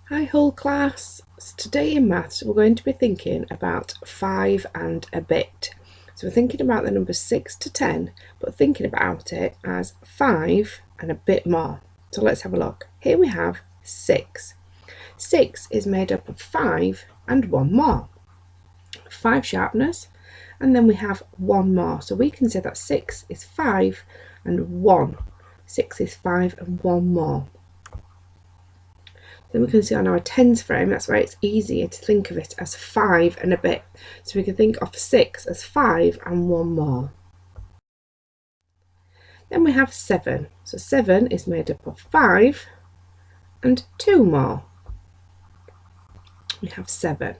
Hi whole class, so today in maths we're going to be thinking about 5 and a bit. So we're thinking about the numbers 6 to 10, but thinking about it as 5 and a bit more. So let's have a look. Here we have 6. 6 is made up of 5 and 1 more. 5 sharpness, and then we have 1 more. So we can say that 6 is 5 and 1. 6 is 5 and 1 more. Then we can see on our tens frame, that's where it's easier to think of it as 5 and a bit. So we can think of 6 as 5 and 1 more. Then we have 7. So 7 is made up of 5 and 2 more. We have 7.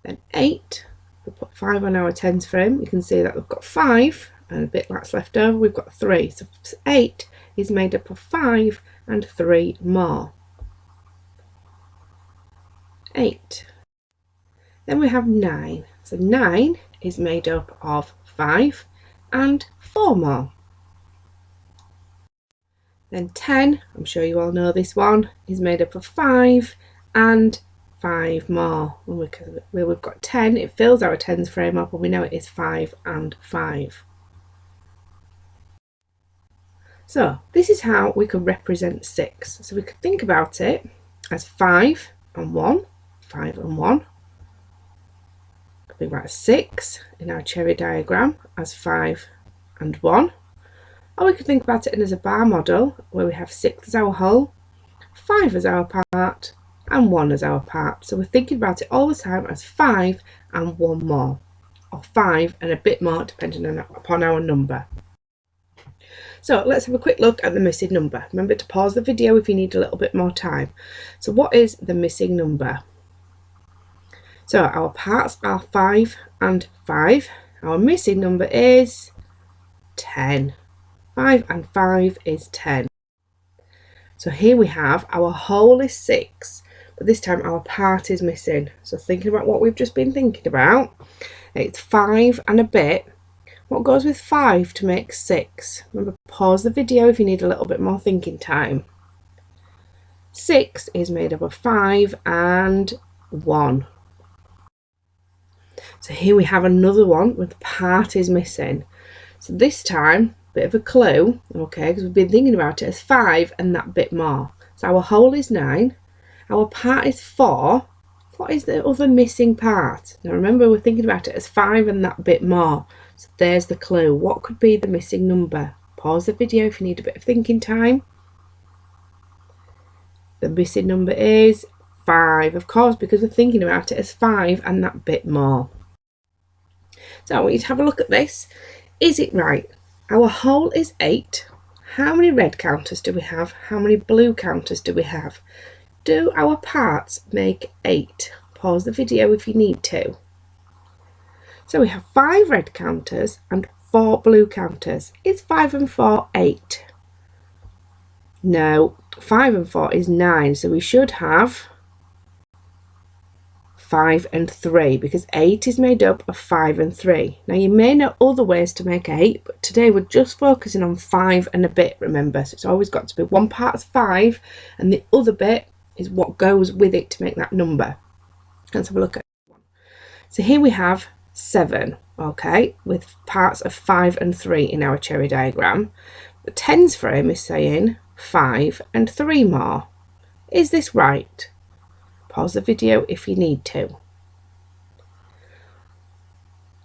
Then 8, we put 5 on our tens frame, you can see that we've got 5 and a bit that's left over, we've got 3. So 8 is made up of 5 and 3 more. 8. Then we have 9. So 9 is made up of 5 and 4 more. Then 10, I'm sure you all know this one, is made up of 5 and 5 more. Where we've got 10, it fills our tens frame up and we know it is 5 and 5. So this is how we could represent 6. So we could think about it as 5 and 1, 5 and 1. Think about 6 in our cherry diagram as 5 and 1. Or we could think about it as a bar model where we have 6 as our whole, 5 as our part, and 1 as our part. So we're thinking about it all the time as 5 and 1 more, or 5 and a bit more depending upon our number. So let's have a quick look at the missing number. Remember to pause the video if you need a little bit more time. So what is the missing number? So our parts are 5 and 5. Our missing number is 10. 5 and 5 is 10. So here we have our whole is 6, but this time our part is missing. So thinking about what we've just been thinking about, it's 5 and a bit. What goes with 5 to make 6? Remember, pause the video if you need a little bit more thinking time. 6 is made up of 5 and 1. So here we have another one where the part is missing. So this time, bit of a clue, okay, because we've been thinking about it as 5 and that bit more. So our whole is 9, our part is 4. What is the other missing part? Now remember, we're thinking about it as 5 and that bit more. So there's the clue. What could be the missing number? Pause the video if you need a bit of thinking time. The missing number is 5, of course, because we're thinking about it as 5 and that bit more. So I want you to have a look at this. Is it right? Our whole is 8. How many red counters do we have? How many blue counters do we have? Do our parts make 8? Pause the video if you need to. So we have 5 red counters and 4 blue counters. Is 5 and 4 8? No, 5 and 4 is 9. So we should have 5 and 3 because 8 is made up of 5 and 3. Now you may know other ways to make 8, but today we're just focusing on 5 and a bit, remember. So it's always got to be one part's 5 and the other bit is what goes with it to make that number. Let's have a look at one. So here we have 7, okay, with parts of 5 and 3 in our cherry diagram. The tens frame is saying 5 and 3 more. Is this right? Pause the video if you need to.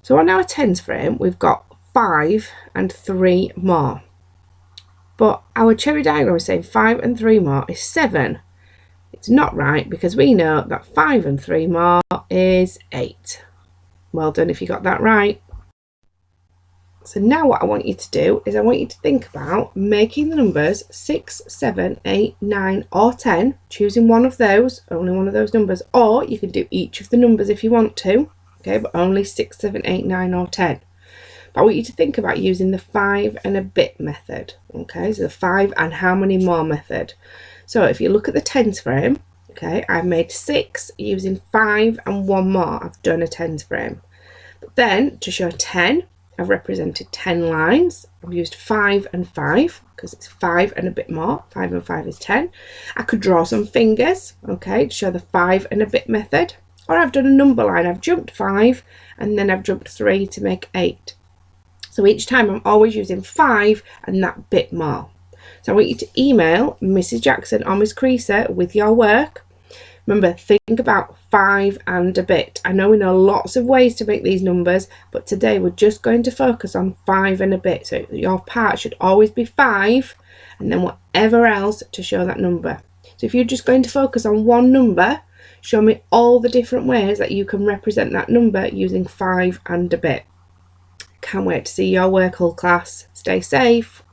So on our tens frame, we've got 5 and 3 more. But our cherry diagram is saying 5 and 3 more is 7. It's not right because we know that 5 and 3 more is 8. Well done if you got that right. So now what I want you to do is I want you to think about making the numbers 6, 7, 8, 9 or 10, choosing one of those, only one of those numbers, or you can do each of the numbers if you want to, okay, but only 6, 7, 8, 9 or 10. But I want you to think about using the 5 and a bit method, okay, so the 5 and how many more method. So if you look at the tens frame, okay, I've made 6 using 5 and 1 more. I've done a tens frame. But then to show 10, I've represented 10 lines. I've used 5 and 5 because it's 5 and a bit more. 5 and 5 is 10. I could draw some fingers, okay, to show the 5 and a bit method. Or I've done a number line. I've jumped 5 and then I've jumped 3 to make 8. So each time I'm always using 5 and that bit more. So I want you to email Mrs. Jackson or Miss Creaser with your work. Remember, think about 5 and a bit. I know we know lots of ways to make these numbers, but today we're just going to focus on 5 and a bit. So your part should always be 5 and then whatever else to show that number. So if you're just going to focus on one number, show me all the different ways that you can represent that number using 5 and a bit. Can't wait to see your work, whole class. Stay safe.